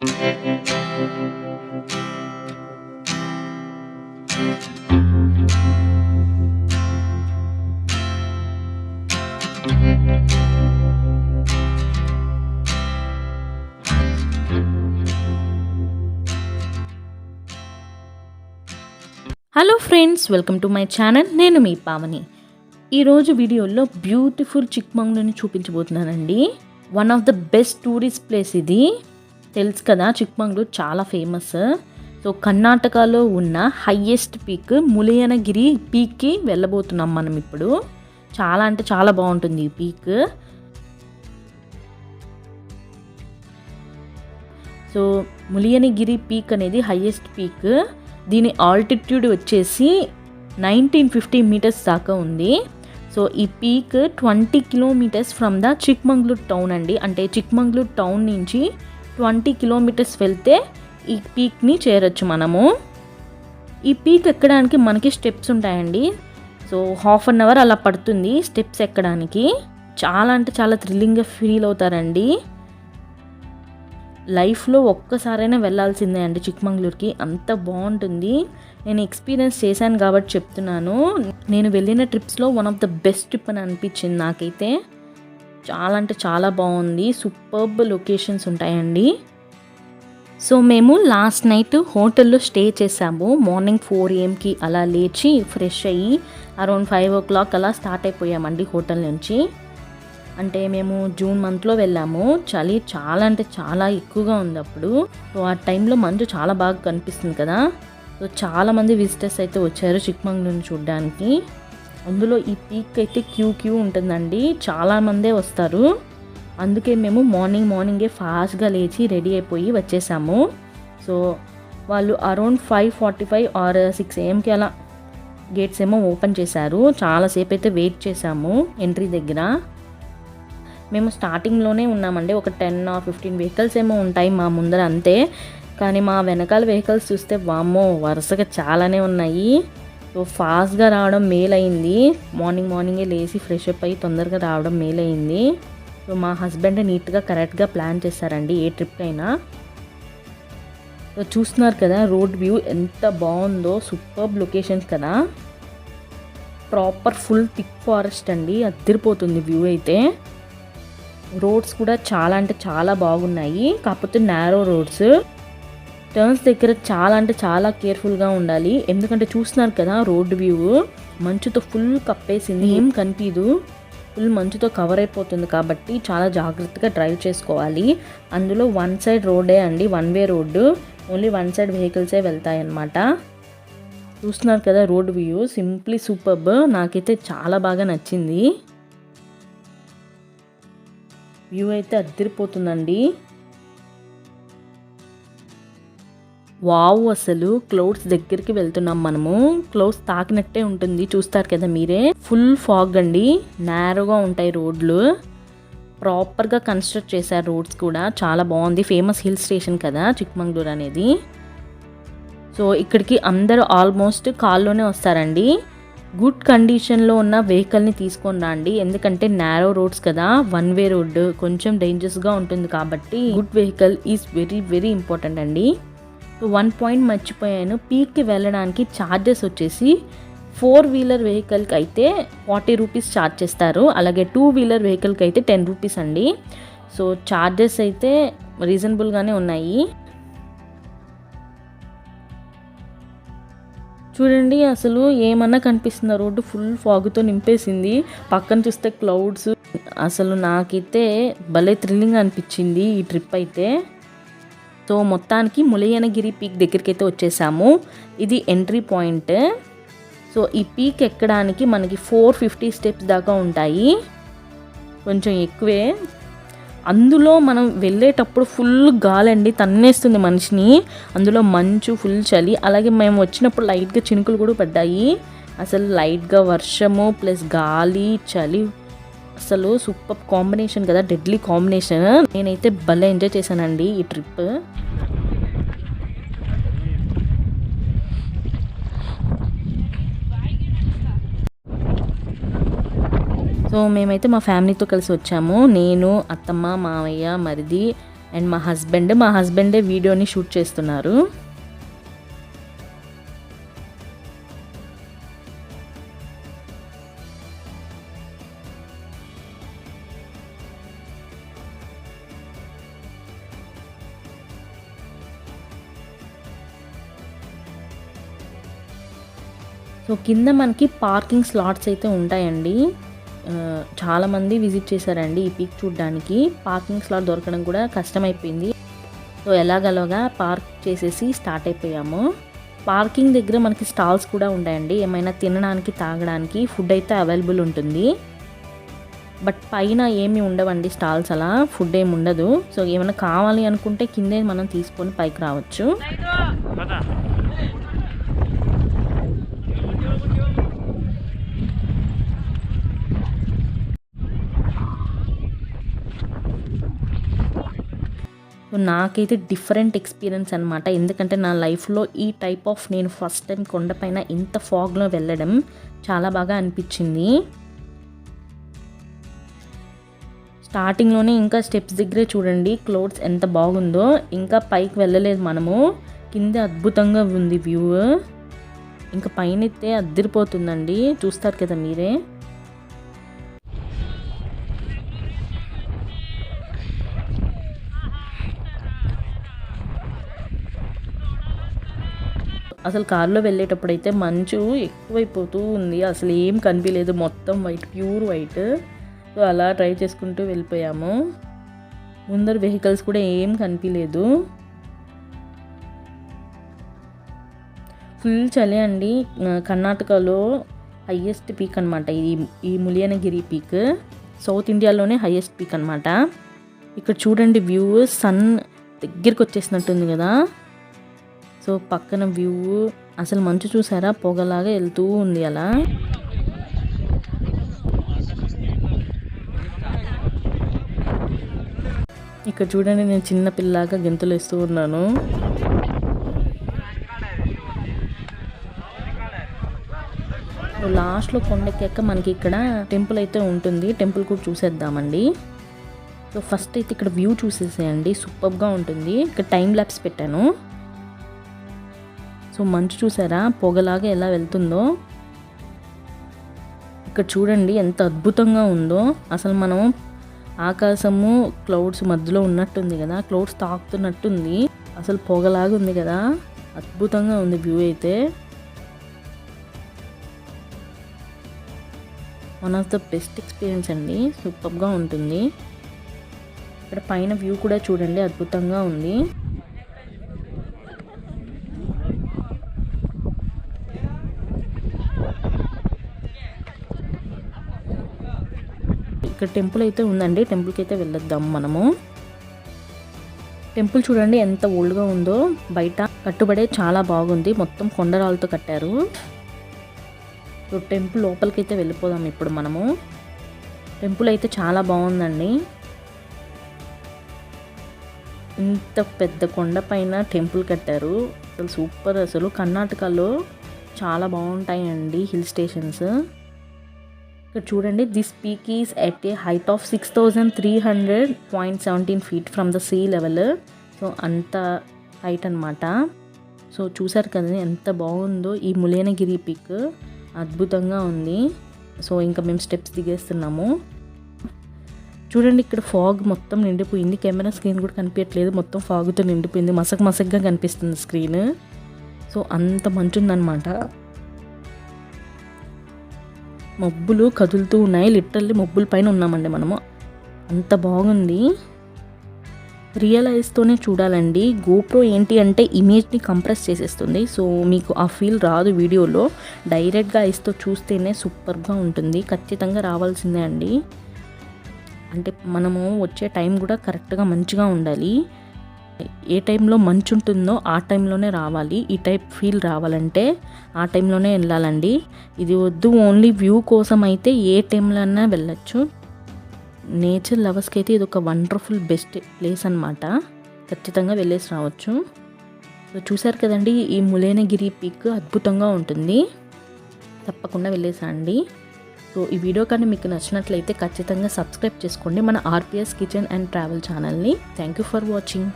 Hello friends, welcome to my channel. నేను మీ పావని. ఈరోజు వీడియోలో బ్యూటిఫుల్ చిక్మంగళూరుని చూపించబోతున్నానండి. One of the best tourist place ఇది. తెలుసు కదా, చిక్మంగళూరు చాలా ఫేమస్. సో కర్ణాటకలో ఉన్న హైయెస్ట్ పీక్ ములయనగిరి పీక్కి వెళ్ళబోతున్నాం మనం ఇప్పుడు. చాలా అంటే చాలా బాగుంటుంది ఈ పీక్. సో ములయనగిరి పీక్ అనేది హైయెస్ట్ పీక్. దీని ఆల్టిట్యూడ్ వచ్చేసి 1950 మీటర్స్ దాకా ఉంది. సో ఈ peak 20 kilometres from the Chikmagalur town అండి. అంటే చిక్మంగళూరు టౌన్ నుంచి 20 కిలోమీటర్స్ వెళ్తే ఈ పీక్ని చేరొచ్చు మనము. ఈ పీక్ ఎక్కడానికి మనకి స్టెప్స్ ఉంటాయండి. సో హాఫ్ అన్ అవర్ అలా పడుతుంది స్టెప్స్ ఎక్కడానికి. చాలా అంటే చాలా థ్రిల్లింగ్గా ఫీల్ అవుతారండి. లైఫ్లో ఒక్కసారైనా వెళ్ళాల్సిందే అండి చిక్మంగళూరుకి. అంత బాగుంటుంది. నేను ఎక్స్పీరియన్స్ చేశాను కాబట్టి చెప్తున్నాను. నేను వెళ్ళిన ట్రిప్స్లో one of the best trip అని అనిపించింది నాకైతే. చాలా అంటే చాలా బాగుంది. సూపర్బ్ లొకేషన్స్ ఉంటాయండి. సో మేము లాస్ట్ నైట్ హోటల్లో స్టే చేసాము. మార్నింగ్ 4 AM అలా లేచి ఫ్రెష్ అయ్యి అరౌండ్ 5 o'clock అలా స్టార్ట్ అయిపోయామండి హోటల్ నుంచి. అంటే మేము జూన్ మంత్లో వెళ్ళాము. చలి చాలా అంటే చాలా ఎక్కువగా ఉంది అప్పుడు. సో ఆ టైంలో మంచు చాలా బాగా కనిపిస్తుంది కదా. సో చాలామంది విజిటర్స్ అయితే వచ్చారు చిక్మంగళూరుని చూడడానికి. అందులో ఈ పీక్ అయితే క్యూ ఉంటుందండి. చాలామందే వస్తారు. అందుకే మేము మార్నింగే ఫాస్ట్గా లేచి రెడీ అయిపోయి వచ్చేసాము. సో వాళ్ళు అరౌండ్ 5:45 or 6 AM అలా గేట్స్ ఏమో ఓపెన్ చేశారు. చాలాసేపు అయితే వెయిట్ చేసాము ఎంట్రీ దగ్గర. మేము స్టార్టింగ్లోనే ఉన్నామండి. ఒక 10 or 15 వెహికల్స్ ఏమో ఉంటాయి మా ముందర అంతే. కానీ మా వెనకాల వెహికల్స్ చూస్తే వామ్మో వరుసగా చాలానే ఉన్నాయి. సో ఫాస్ట్గా రావడం మేలైంది. మార్నింగే లేచి ఫ్రెష్ అప్ అయ్యి తొందరగా రావడం మేలైంది. సో మా హస్బెండ్ నీట్గా కరెక్ట్గా ప్లాన్ చేశారండి ఏ ట్రిప్ అయినా. సో చూస్తున్నారు కదా రోడ్ వ్యూ ఎంత బాగుందో. సూపర్బ్ లొకేషన్స్ కదా. ప్రాపర్ ఫుల్ థిక్ ఫారెస్ట్ అండి. అదిరిపోతుంది వ్యూ అయితే. రోడ్స్ కూడా చాలా అంటే చాలా బాగున్నాయి. కాకపోతే నారో రోడ్స్. టర్న్స్ దగ్గర చాలా అంటే చాలా కేర్ఫుల్గా ఉండాలి. ఎందుకంటే చూస్తున్నారు కదా రోడ్ వ్యూ మంచుతో ఫుల్ కప్పేసింది. ఏం కనిపించదు. ఫుల్ మంచుతో కవర్ అయిపోతుంది కాబట్టి చాలా జాగ్రత్తగా డ్రైవ్ చేసుకోవాలి. అందులో వన్ సైడ్ రోడ్డే అండి, one way road. Only one side వెహికల్సే వెళ్తాయి అన్నమాట. చూస్తున్నారు కదా రోడ్ వ్యూ సింప్లీ సూపర్బ్. నాకైతే చాలా బాగా నచ్చింది. వ్యూ అయితే అదిరిపోతుందండి. వావ్, అసలు క్లౌడ్స్ దగ్గరికి వెళ్తున్నాం మనము. క్లౌడ్స్ తాకినట్టే ఉంటుంది. చూస్తారు కదా మీరే. ఫుల్ ఫాగ్ అండి. నేరోగా ఉంటాయి రోడ్లు. ప్రాపర్గా కన్స్ట్రక్ట్ చేశారు రోడ్స్ కూడా. చాలా బాగుంది. ఫేమస్ హిల్ స్టేషన్ కదా చిక్మంగళూరు అనేది. సో ఇక్కడికి అందరూ ఆల్మోస్ట్ కాల్లోనే వస్తారండి. గుడ్ కండిషన్లో ఉన్న వెహికల్ని తీసుకొని రండి. ఎందుకంటే నారో రోడ్స్ కదా, వన్ వే రోడ్ కొంచెం డేంజరస్గా ఉంటుంది కాబట్టి good vehicle is very important అండి. సో 1 point మర్చిపోయాను. పీక్కి వెళ్ళడానికి ఛార్జెస్ వచ్చేసి 4-wheeler వెహికల్కి అయితే 40 rupees ఛార్జ్ చేస్తారు. అలాగే 2-wheeler వెహికల్కి అయితే 10 rupees అండి. సో ఛార్జెస్ అయితే రీజనబుల్గానే ఉన్నాయి. చూడండి అసలు ఏమన్నా కనిపిస్తుందా? రోడ్డు ఫుల్ ఫాగ్తో నింపేసింది. పక్కన చూస్తే క్లౌడ్స్. అసలు నాకైతే భలే థ్రిల్లింగ్ అనిపించింది ఈ ట్రిప్ అయితే. సో మొత్తానికి ములయనగిరి పీక్ దగ్గరికి అయితే వచ్చేసాము. ఇది ఎంట్రీ పాయింట్. సో ఈ పీక్ ఎక్కడానికి మనకి 450 steps దాకా ఉంటాయి. కొంచెం ఎక్కువే. అందులో మనం వెళ్ళేటప్పుడు ఫుల్ గాలండి, తన్నేస్తుంది మనిషిని. అందులో మంచు, ఫుల్ చలి. అలాగే మేము వచ్చినప్పుడు లైట్గా చినుకులు కూడా పడ్డాయి. అసలు లైట్గా వర్షము ప్లస్ గాలి, చలి. అసలు సూపర్ కాంబినేషన్ కదా, డెడ్లీ కాంబినేషన్. నేనైతే భలే ఎంజాయ్ చేశానండి ఈ ట్రిప్. సో మేమైతే మా ఫ్యామిలీతో కలిసి వచ్చాము. నేను, అత్తమ్మ, మావయ్య, మరిది, అండ్ మా హస్బెండే వీడియోని షూట్ చేస్తున్నారు. సో కింద మనకి పార్కింగ్ స్లాట్స్ అయితే ఉంటాయండి. చాలామంది విజిట్ చేశారండి ఈ పీక్ చూడడానికి. పార్కింగ్ స్లాట్ దొరకడం కూడా కష్టమైపోయింది. సో ఎలాగలాగా పార్క్ చేసేసి స్టార్ట్ అయిపోయాము. పార్కింగ్ దగ్గర మనకి స్టాల్స్ కూడా ఉంటాయండి. ఏమైనా తినడానికి తాగడానికి ఫుడ్ అయితే అవైలబుల్ ఉంటుంది. బట్ పైన ఏమి ఉండవండి స్టాల్స్, అలా ఫుడ్ ఏమి ఉండదు. సో ఏమైనా కావాలి అనుకుంటే కిందే మనం తీసుకొని పైకి రావచ్చు. సో నాకైతే డిఫరెంట్ ఎక్స్పీరియన్స్ అనమాట. ఎందుకంటే నా లైఫ్లో ఈ టైప్ ఆఫ్ నేను ఫస్ట్ టైం కొండపైన ఇంత ఫాగ్లో వెళ్ళడం చాలా బాగా అనిపించింది. స్టార్టింగ్లోనే ఇంకా స్టెప్స్ దగ్గరే చూడండి క్లౌడ్స్ ఎంత బాగుందో. ఇంకా పైకి వెళ్ళలేదు మనము, కింద అద్భుతంగా ఉంది వ్యూ. ఇంకా పైన అయితే అద్దరిపోతుందండి, చూస్తారు కదా మీరే. అసలు కారులో వెళ్ళేటప్పుడు అయితే మంచు ఎక్కువైపోతూ ఉంది, అసలు ఏం కనిపించలేదు, మొత్తం వైట్, ప్యూర్ వైట్. సో అలా డ్రైవ్ చేసుకుంటూ వెళ్ళిపోయాము. ముందర వెహికల్స్ కూడా ఏం కనిపించలేదు. ఫుల్ చలి అండి. కర్ణాటకలో హైయెస్ట్ పీక్ అనమాట ఈ ములియనగిరి పీక్. సౌత్ ఇండియాలోనే హైయెస్ట్ పీక్ అనమాట. ఇక్కడ చూడండి వ్యూ, సన్ దగ్గరికి వచ్చేసినట్టుంది కదా. సో పక్కన వ్యూ అసలు మంచు చూసారా, పొగలాగా వెళ్తూ ఉంది అలా. ఇక్కడ చూడండి నేను చిన్న పిల్లలాగా గెంతులు వేస్తూ ఉన్నాను. లాస్ట్లో కొండెక్కాక మనకి ఇక్కడ టెంపుల్ అయితే ఉంటుంది, టెంపుల్ కూడా చూసేద్దామండి. సో ఫస్ట్ అయితే ఇక్కడ వ్యూ చూసేసేయండి, సూపర్గా ఉంటుంది. ఇక్కడ టైం ల్యాప్స్ పెట్టాను. సో మంచు చూసారా పొగలాగా ఎలా వెళ్తుందో. ఇక్కడ చూడండి ఎంత అద్భుతంగా ఉందో. అసలు మనం ఆకాశము క్లౌడ్స్ మధ్యలో ఉన్నట్టుంది కదా, క్లౌడ్స్ తాకుతున్నట్టుంది. అసలు పొగలాగా ఉంది కదా, అద్భుతంగా ఉంది వ్యూ అయితే. One of the best experience అండి, సూపర్గా ఉంటుంది. ఇక్కడ పైన వ్యూ కూడా చూడండి అద్భుతంగా ఉంది. ఇక్కడ టెంపుల్ అయితే ఉందండి, టెంపుల్కి అయితే వెళ్ళొద్దాం మనము. టెంపుల్ చూడండి ఎంత ఓల్డ్గా ఉందో. బయట కట్టుబడే చాలా బాగుంది, మొత్తం కొండరాలతో కట్టారు. సో టెంపుల్ లోపలికి అయితే వెళ్ళిపోదాం ఇప్పుడు మనము. టెంపుల్ అయితే చాలా బాగుందండి. ఇంత పెద్ద కొండ పైన టెంపుల్ కట్టారు, అసలు సూపర్. అసలు కర్ణాటకలో చాలా బాగుంటాయండి హిల్ స్టేషన్స్. ఇక్కడ చూడండి, this peak is at a height of 6300.17 feet from the sea level. So అంత హైట్ అనమాట. సో చూసారు కదా ఎంత బాగుందో ఈ ములియనగిరి పీక్, అద్భుతంగా ఉంది. సో ఇంకా మేము స్టెప్స్ దిగేస్తున్నాము. చూడండి ఇక్కడ ఫాగ్ మొత్తం నిండిపోయింది, కెమెరా స్క్రీన్ కూడా కనిపించట్లేదు, మొత్తం ఫాగ్తో నిండిపోయింది, మసగ్గా కనిపిస్తుంది స్క్రీన్. సో అంత మంచుందనమాట. మబ్బులు కదులుతూ ఉన్నాయి, లిటరల్లీ మబ్బుల పైన ఉన్నామండి మనము. అంత బాగుంది. రియల్ ఐస్తోనే చూడాలండి. గోప్రో ఏంటి అంటే ఇమేజ్ని కంప్రెస్ చేసేస్తుంది, సో మీకు ఆ ఫీల్ రాదు వీడియోలో. డైరెక్ట్గా ఐస్తో చూస్తేనే సూపర్గా ఉంటుంది. ఖచ్చితంగా రావాల్సిందే అండి. అంటే మనము వచ్చే టైం కూడా కరెక్ట్గా మంచిగా ఉండాలి. ఏ టైంలో మంచు ఉంటుందో ఆ టైంలోనే రావాలి. ఈ టైప్ ఫీల్ రావాలంటే ఆ టైంలోనే వెళ్ళాలండి. ఇది వద్దు ఓన్లీ వ్యూ కోసం అయితే ఏ టైంలో అయినా వెళ్ళచ్చు. నేచర్ లవర్స్కి అయితే ఇది ఒక వండర్ఫుల్ బెస్ట్ ప్లేస్ అనమాట. ఖచ్చితంగా వెళ్ళేసి రావచ్చు. సో చూసారు కదండి, ఈ ములియనగిరి పీక్ అద్భుతంగా ఉంటుంది, తప్పకుండా వెళ్ళేసండి. సో ఈ వీడియో కానీ మీకు నచ్చినట్లయితే ఖచ్చితంగా సబ్స్క్రైబ్ చేసుకోండి మన ఆర్పిఎస్ కిచెన్ అండ్ ట్రావెల్ ఛానల్ని. Thank you for watching.